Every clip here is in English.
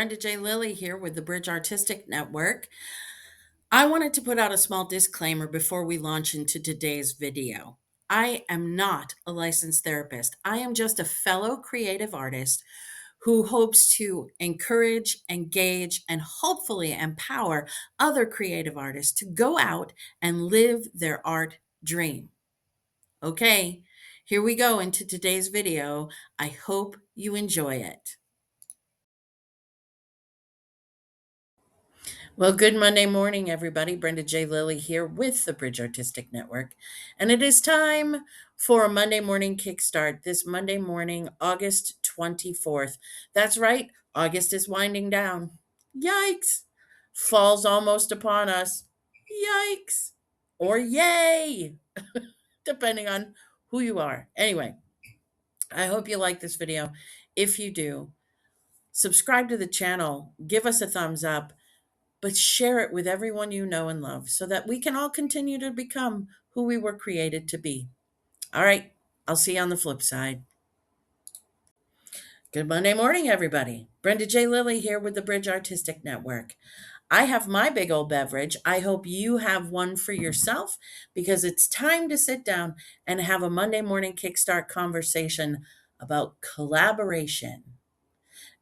Brenda J. Lilly here with the Bridge Artistic Network. I wanted to put out a small disclaimer before we launch into today's video. I am not a licensed therapist. I am just a fellow creative artist who hopes to encourage, engage, and hopefully empower other creative artists to go out and live their art dream. Okay, here we go into today's video. I hope you enjoy it. Well, good Monday morning, everybody. Brenda J. Lilly here with the Bridge Artistic Network. And it is time for a Monday morning kickstart this Monday morning, August 24th. That's right, August is winding down. Yikes! Fall's almost upon us. Yikes! Or yay! Depending on who you are. Anyway, I hope you like this video. If you do, subscribe to the channel, give us a thumbs up, but share it with everyone you know and love so that we can all continue to become who we were created to be. All right, I'll see you on the flip side. Good Monday morning, everybody. Brenda J. Lilly here with the Bridge Artistic Network. I have my big old beverage. I hope you have one for yourself because it's time to sit down and have a Monday morning kickstart conversation about collaboration.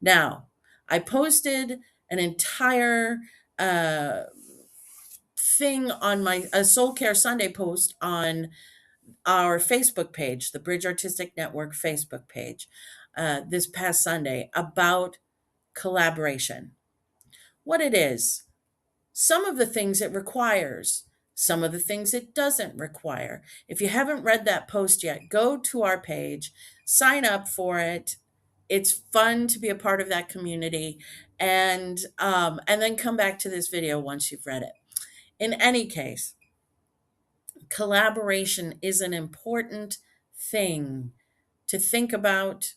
Now, I posted an entire thing on my Soul Care Sunday post on our Facebook page, the Bridge Artistic Network Facebook page, this past Sunday about collaboration. What it is, some of the things it requires, some of the things it doesn't require. If you haven't read that post yet, go to our page, sign up for it. It's fun to be a part of that community, and then come back to this video once you've read it. In any case, collaboration is an important thing to think about,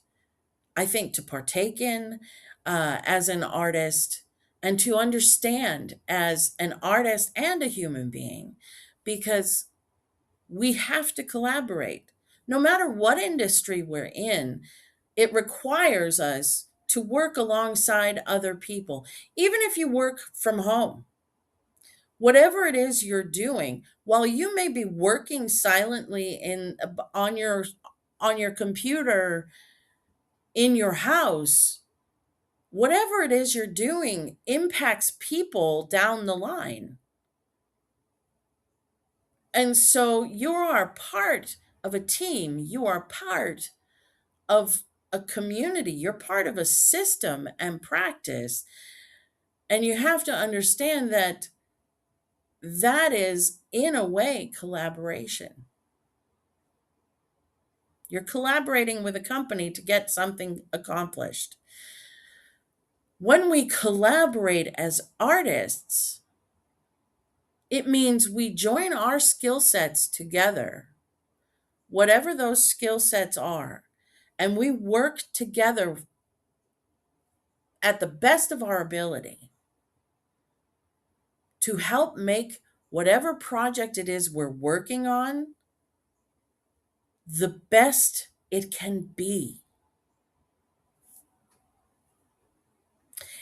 I think, to partake in as an artist and to understand as an artist and a human being, because we have to collaborate. No matter what industry we're in, it requires us to work alongside other people, even if you work from home. Whatever it is you're doing, while you may be working silently on your computer in your house, whatever it is you're doing impacts people down the line. And so you are part of a team, you are part of a community, you're part of a system and practice. And you have to understand that that is, in a way, collaboration. You're collaborating with a company to get something accomplished. When we collaborate as artists, it means we join our skill sets together, whatever those skill sets are, and we work together at the best of our ability to help make whatever project it is we're working on the best it can be.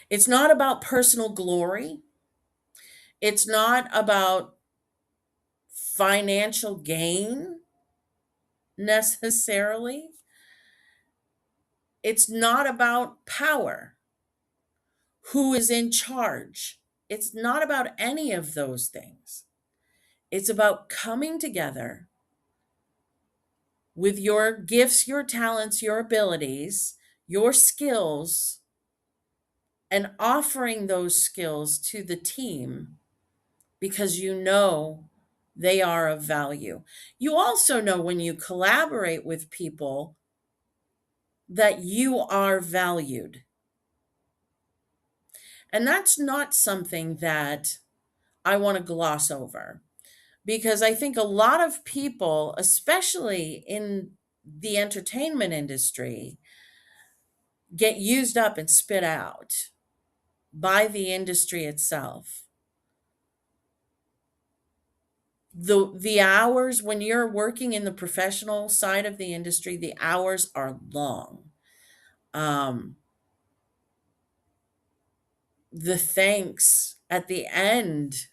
It's not about personal glory. It's not about financial gain necessarily. It's not about power. Who is in charge? It's not about any of those things. It's about coming together with your gifts, your talents, your abilities, your skills, and offering those skills to the team because you know they are of value. You also know when you collaborate with people that you are valued. And that's not something that I want to gloss over, because I think a lot of people, especially in the entertainment industry, get used up and spit out by the industry itself. The hours, when you're working in the professional side of the industry, the hours are long. Um, the thanks at the end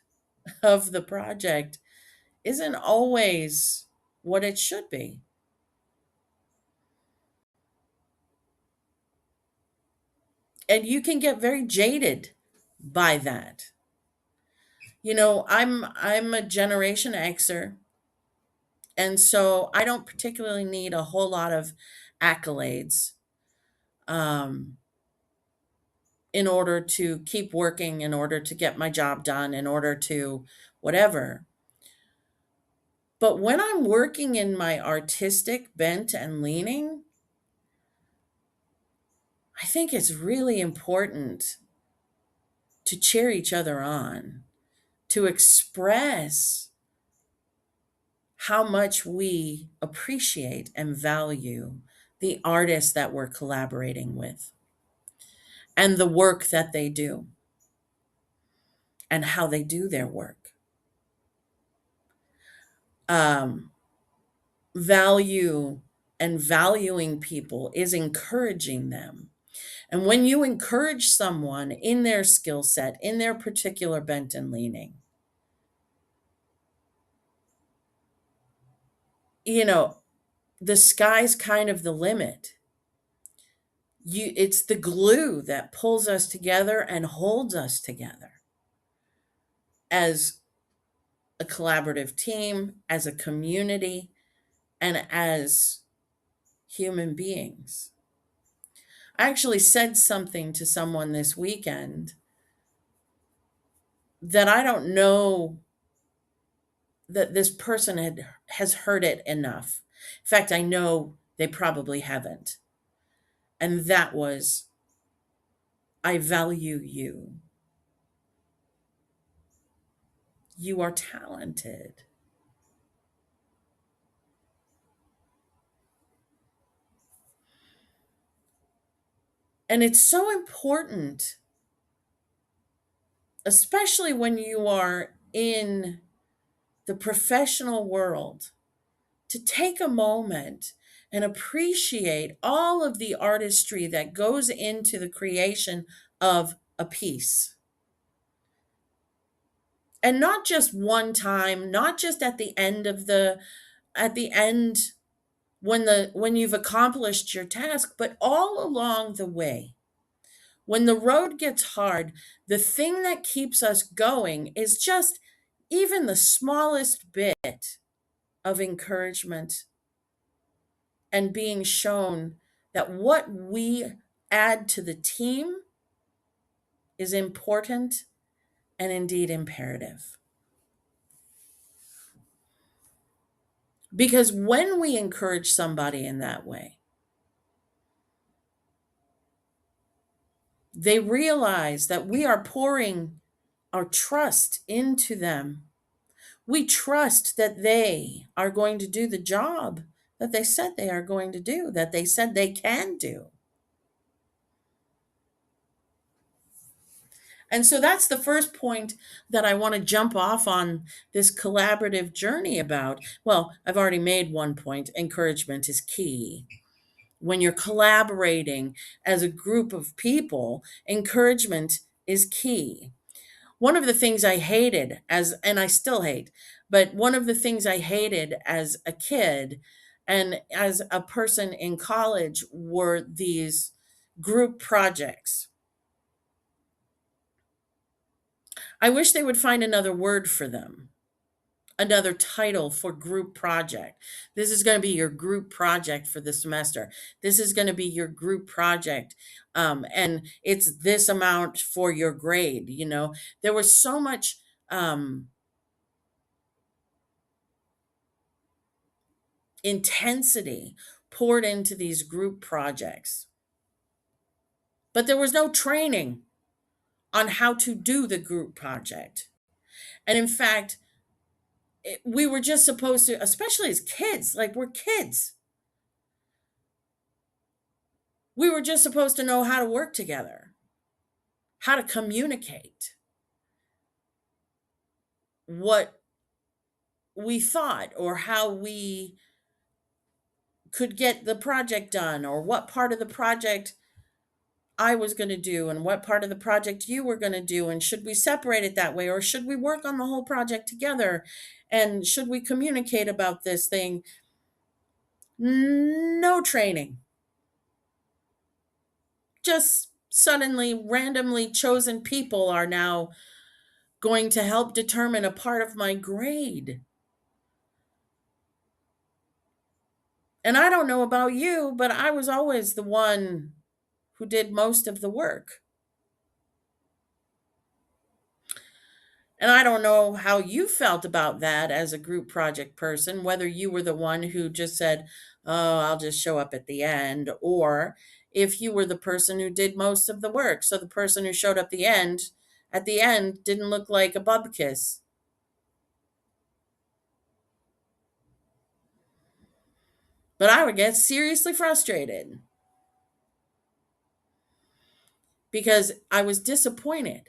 of the project isn't always what it should be. And you can get very jaded by that. I'm a Generation Xer, and so I don't particularly need a whole lot of accolades um, in order to keep working, in order to get my job done, in order to whatever. But when I'm working in my artistic bent and leaning, I think it's really important to cheer each other on, to express how much we appreciate and value the artists that we're collaborating with and the work that they do and how they do their work. Um, Value and valuing people is encouraging them. And when you encourage someone in their skill set, in their particular bent and leaning, you know, the sky's kind of the limit. It's the glue that pulls us together and holds us together as a collaborative team, as a community, and as human beings. I actually said something to someone this weekend that I don't know that this person has heard it enough. In fact, I know they probably haven't. And that was, I value you. You are talented. And it's so important, especially when you are in the professional world, to take a moment and appreciate all of the artistry that goes into the creation of a piece. And not just one time, not just at the end when you've accomplished your task, but all along the way. When the road gets hard, the thing that keeps us going is just even the smallest bit of encouragement and being shown that what we add to the team is important and indeed imperative. Because when we encourage somebody in that way, they realize that we are pouring our trust into them. We trust that they are going to do the job that they said they are going to do, that they said they can do. And so that's the first point that I want to jump off on this collaborative journey about. Well, I've already made one point. Encouragement is key. When you're collaborating as a group of people, encouragement is key. One of the things I hated and I still hate, but one of the things I hated as a kid and as a person in college were these group projects. I wish they would find another word for them, another title for group project. This is going to be your group project for the semester. This is going to be your group project. And it's this amount for your grade. There was so much intensity poured into these group projects, but there was no training on how to do the group project. And in fact, we were just supposed to, especially as kids, like we're kids, we were just supposed to know how to work together, how to communicate what we thought or how we could get the project done or what part of the project I was going to do and what part of the project you were going to do. And should we separate it that way? Or should we work on the whole project together? And should we communicate about this thing? No training. Just suddenly, randomly chosen people are now going to help determine a part of my grade. And I don't know about you, but I was always the one who did most of the work. And I don't know how you felt about that as a group project person, whether you were the one who just said, oh, I'll just show up at the end, or if you were the person who did most of the work. So the person who showed up at the end didn't look like a bubkiss. But I would get seriously frustrated because I was disappointed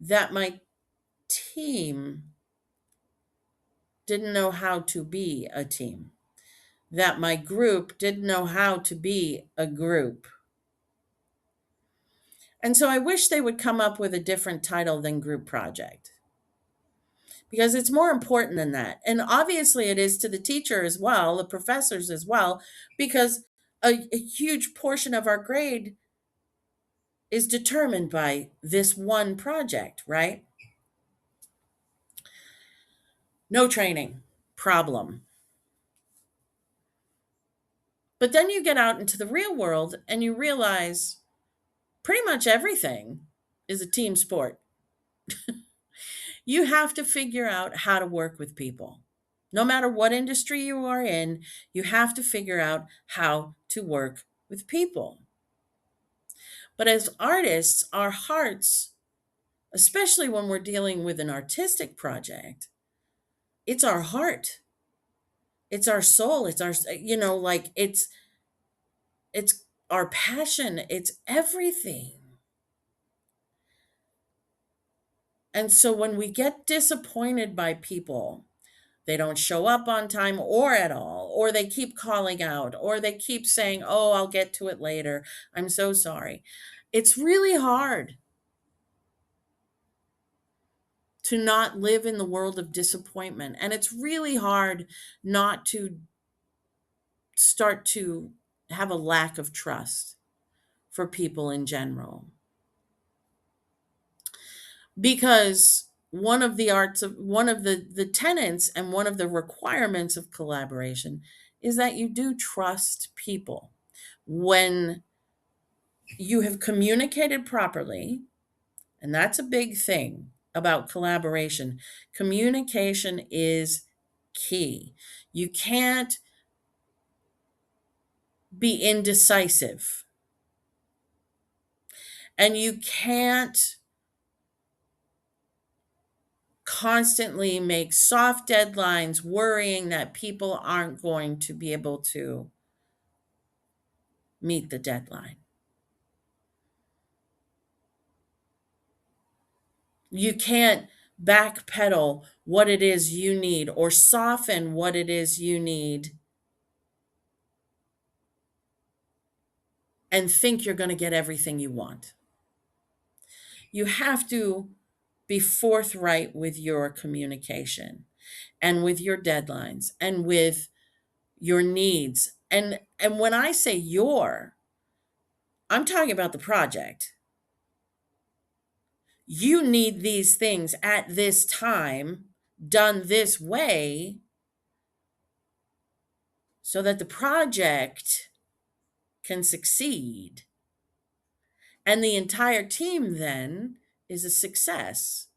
that my team didn't know how to be a team, that my group didn't know how to be a group. And so I wish they would come up with a different title than group project because it's more important than that. And obviously, it is to the teacher as well, the professors as well, because a huge portion of our grade is determined by this one project, right? No training, problem. But then you get out into the real world and you realize pretty much everything is a team sport. You have to figure out how to work with people. No matter what industry you are in, you have to figure out how to work with people. But as artists, our hearts, especially when we're dealing with an artistic project, it's our heart. It's our soul. It's our, like it's our passion. It's everything. And so when we get disappointed by people, they don't show up on time or at all, or they keep calling out, or they keep saying, oh, I'll get to it later. I'm so sorry. It's really hard to not live in the world of disappointment. And it's really hard not to start to have a lack of trust for people in general. Because one of the tenets and one of the requirements of collaboration is that you do trust people. When you have communicated properly, and that's a big thing about collaboration, communication is key. You can't be indecisive, and you can't constantly make soft deadlines worrying that people aren't going to be able to meet the deadline. You can't backpedal what it is you need or soften what it is you need and think you're going to get everything you want. You have to be forthright with your communication and with your deadlines and with your needs. And when I say your, I'm talking about the project. You need these things at this time, done this way, so that the project can succeed. And the entire team then is a success.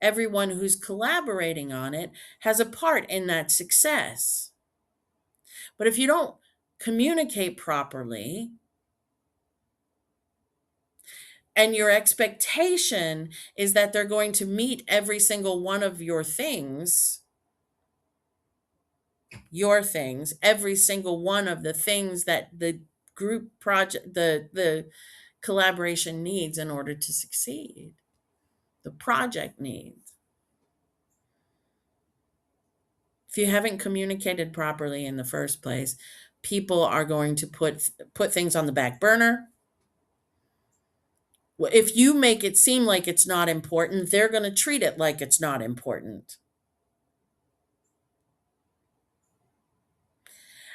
Everyone who's collaborating on it has a part in that success. But if you don't communicate properly, and your expectation is that they're going to meet every single one of every single one of the things that the group project, the collaboration needs in order to succeed, the project needs. If you haven't communicated properly in the first place, people are going to put things on the back burner. If you make it seem like it's not important, they're going to treat it like it's not important.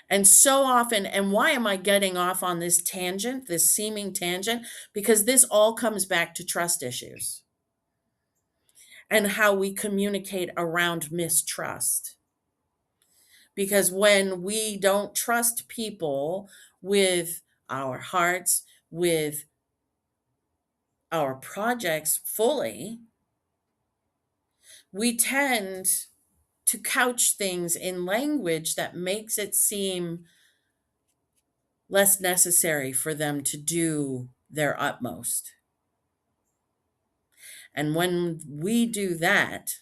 And so often, and why am I getting off on this tangent, this seeming tangent? Because this all comes back to trust issues and how we communicate around mistrust. Because when we don't trust people with our hearts, with our projects fully, we tend to couch things in language that makes it seem less necessary for them to do their utmost. And when we do that,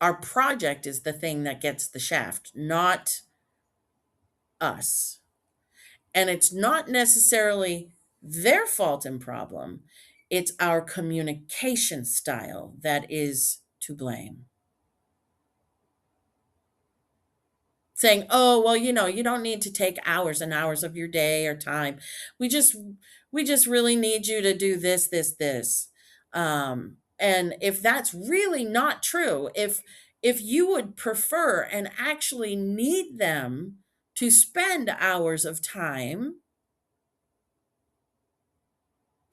our project is the thing that gets the shaft, not us. And it's not necessarily their fault and problem, it's our communication style that is to blame. Saying, "Oh, well, you don't need to take hours and hours of your day or time. We just we just really need you to do this. And if that's really not true, if you would prefer and actually need them to spend hours of time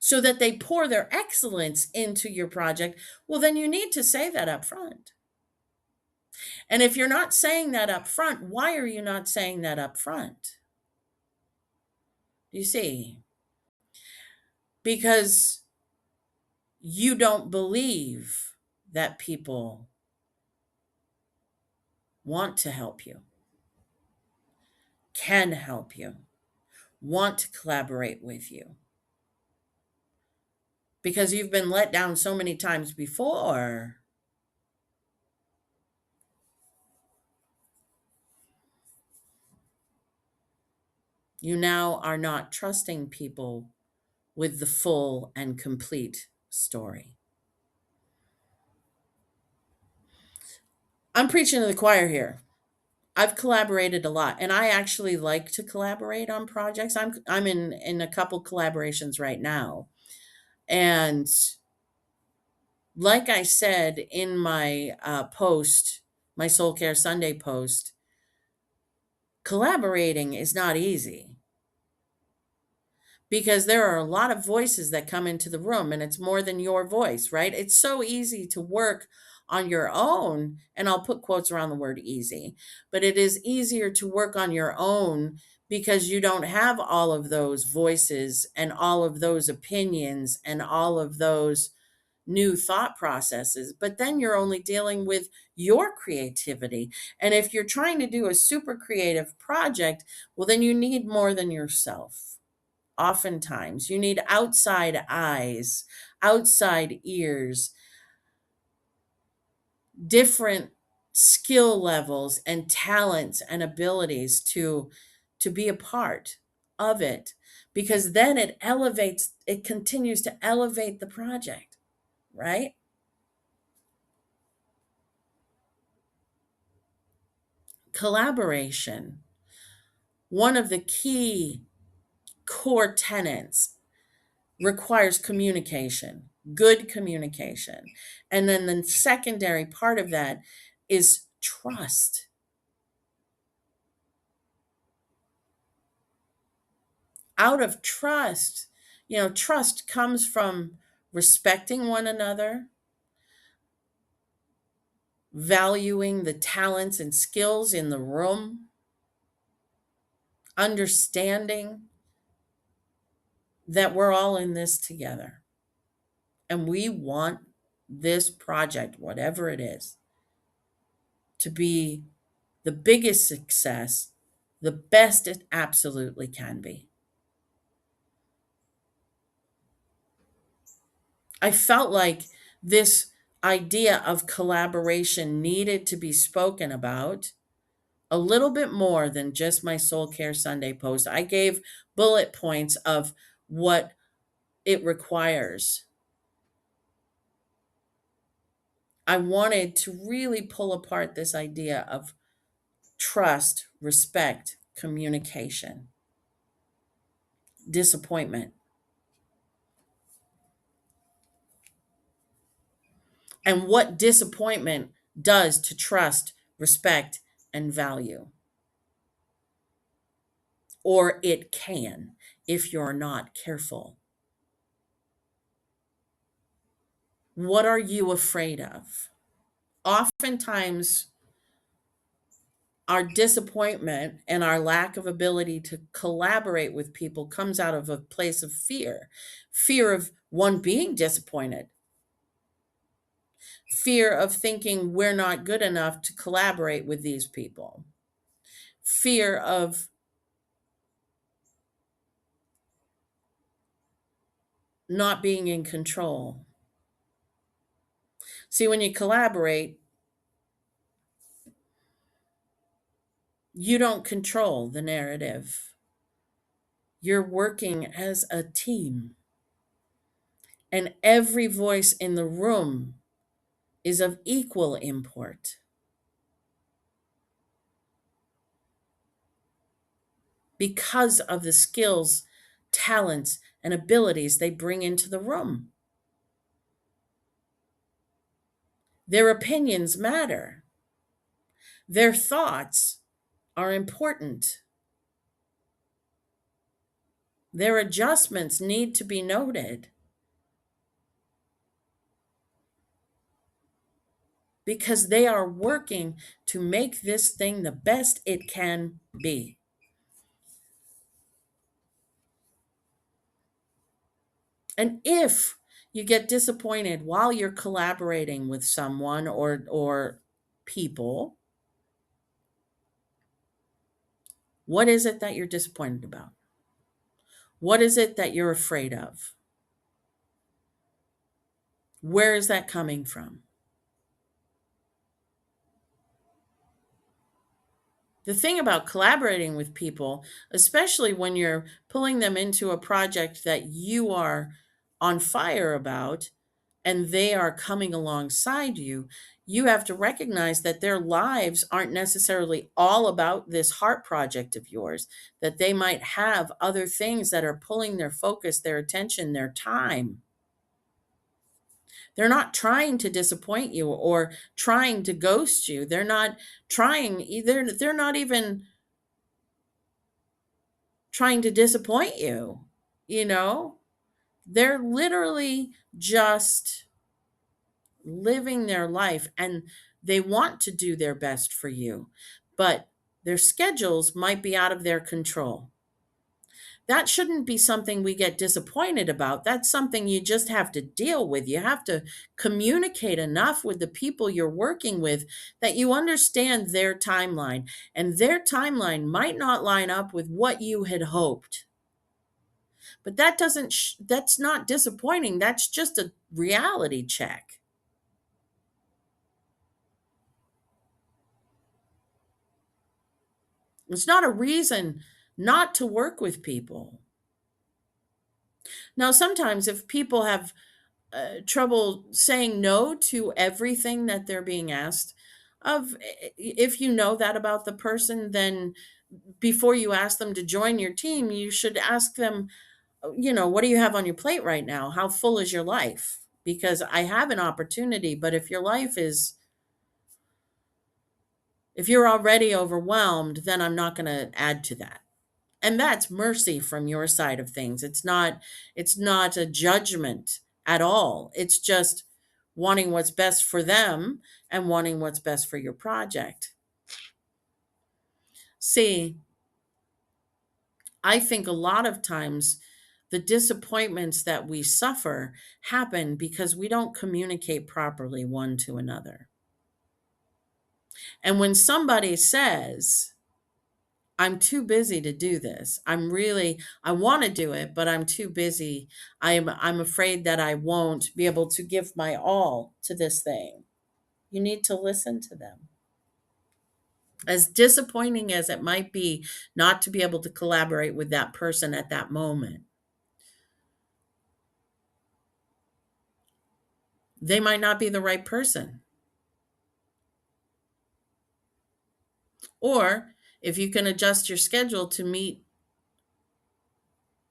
so that they pour their excellence into your project, well, then you need to say that up front. And if you're not saying that up front, why are you not saying that up front? You see, because you don't believe that people want to help you, can help you, want to collaborate with you, because you've been let down so many times before. You now are not trusting people with the full and complete story. I'm preaching to the choir here. I've collaborated a lot, and I actually like to collaborate on projects. I'm in a couple collaborations right now. And like I said in my post, my Soul Care Sunday post, collaborating is not easy because there are a lot of voices that come into the room and it's more than your voice, right? It's so easy to work on your own, and I'll put quotes around the word easy, but it is easier to work on your own because you don't have all of those voices and all of those opinions and all of those new thought processes, but then you're only dealing with your creativity. And if you're trying to do a super creative project, well, then you need more than yourself. Oftentimes, you need outside eyes, outside ears, different skill levels and talents and abilities to be a part of it, because then it continues to elevate the project, right? Collaboration, one of the key core tenets, requires communication, good communication. And then the secondary part of that is trust. Out of trust, trust comes from respecting one another, valuing the talents and skills in the room, understanding that we're all in this together. And we want this project, whatever it is, to be the biggest success, the best it absolutely can be. I felt like this idea of collaboration needed to be spoken about a little bit more than just my Soul Care Sunday post. I gave bullet points of what it requires. I wanted to really pull apart this idea of trust, respect, communication. disappointment and what disappointment does to trust, respect, and value. Or it can if you're not careful. What are you afraid of? Oftentimes, our disappointment and our lack of ability to collaborate with people comes out of a place of fear of one being disappointed, fear of thinking we're not good enough to collaborate with these people, fear of not being in control. See, when you collaborate, you don't control the narrative. You're working as a team, and every voice in the room is of equal import because of the skills, talents, and abilities they bring into the room. Their opinions matter. Their thoughts are important. Their adjustments need to be noted because they are working to make this thing the best it can be. And if you get disappointed while you're collaborating with someone or people, what is it that you're disappointed about? What is it that you're afraid of? Where is that coming from? The thing about collaborating with people, especially when you're pulling them into a project that you are on fire about and they are coming alongside you, you have to recognize that their lives aren't necessarily all about this heart project of yours, that they might have other things that are pulling their focus, their attention, their time. They're not trying to disappoint you or trying to ghost you. They're not trying either. They're not even trying to disappoint you, you know? They're literally just living their life and they want to do their best for you, but their schedules might be out of their control. That shouldn't be something we get disappointed about. That's something you just have to deal with. You have to communicate enough with the people you're working with that you understand their timeline, and their timeline might not line up with what you had hoped. But that's not disappointing. That's just a reality check. It's not a reason not to work with people. Now, sometimes if people have trouble saying no to everything that they're being asked of, if you know that about the person, then before you ask them to join your team, you should ask them, what do you have on your plate right now? How full is your life? Because I have an opportunity, but if you're already overwhelmed, then I'm not going to add to that. And that's mercy from your side of things. It's not a judgment at all. It's just wanting what's best for them and wanting what's best for your project. See, I think a lot of times the disappointments that we suffer happen because we don't communicate properly one to another. And when somebody says, I'm too busy to do this. I want to do it, but I'm too busy. I'm afraid that I won't be able to give my all to this thing. You need to listen to them. As disappointing as it might be not to be able to collaborate with that person at that moment, they might not be the right person. Or if you can adjust your schedule to meet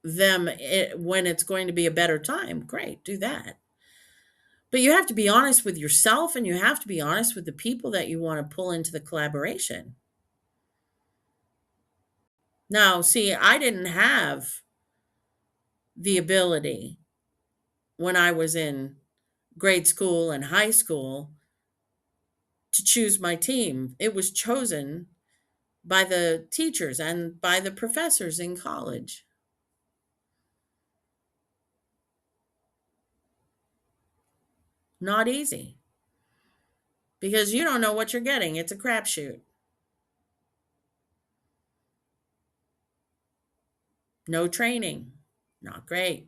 them when it's going to be a better time, great, do that. But you have to be honest with yourself, and you have to be honest with the people that you want to pull into the collaboration. Now, see, I didn't have the ability when I was in grade school and high school to choose my team. It was chosen by the teachers and by the professors in college. Not easy, because you don't know what you're getting. It's a crapshoot. No training. Not great.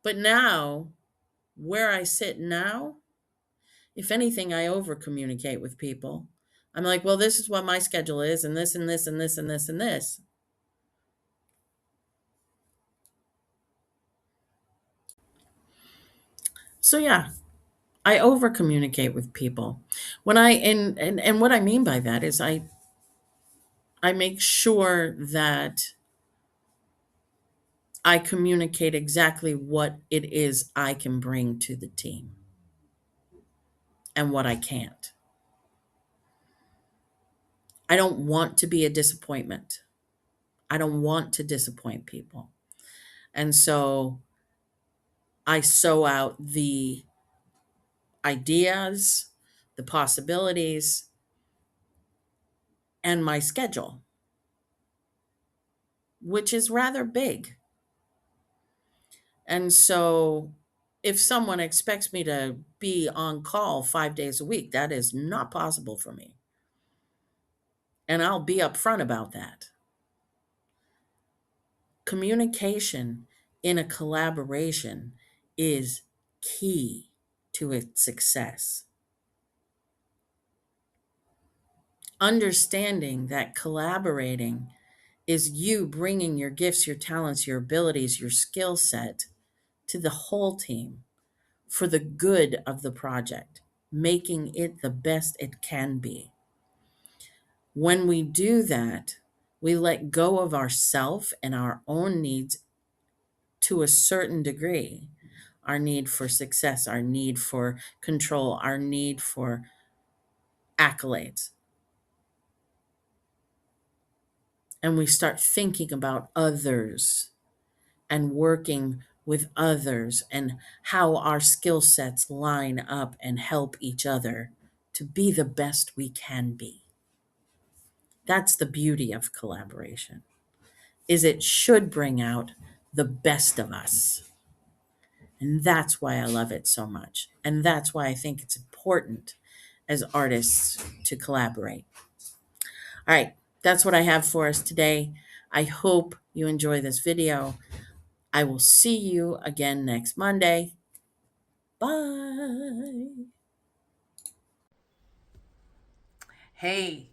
But now, where I sit now, if anything, I over communicate with people. I'm like, well, this is what my schedule is, and this, and this, and this, and this, and this. So, yeah, I over communicate with people. When I, and what I mean by that is I make sure that I communicate exactly what it is I can bring to the team and what I can't. I don't want to be a disappointment. I don't want to disappoint people. And so I sow out the ideas, the possibilities, and my schedule, which is rather big. And so if someone expects me to be on call 5 days a week, that is not possible for me. And I'll be upfront about that. Communication in a collaboration is key to its success. Understanding that collaborating is you bringing your gifts, your talents, your abilities, your skill set to the whole team for the good of the project, making it the best it can be. When we do that, we let go of ourself and our own needs to a certain degree. Our need for success, our need for control, our need for accolades. And we start thinking about others and working with others and how our skill sets line up and help each other to be the best we can be. That's the beauty of collaboration. Is it should bring out the best of us. And that's why I love it so much. And that's why I think it's important as artists to collaborate. All right, that's what I have for us today. I hope you enjoy this video. I will see you again next Monday. Bye. Hey,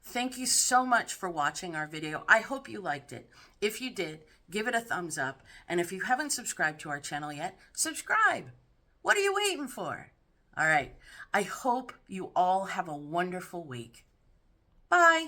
thank you so much for watching our video. I hope you liked it. If you did, give it a thumbs up. And if you haven't subscribed to our channel yet, subscribe. What are you waiting for? All right. I hope you all have a wonderful week. Bye.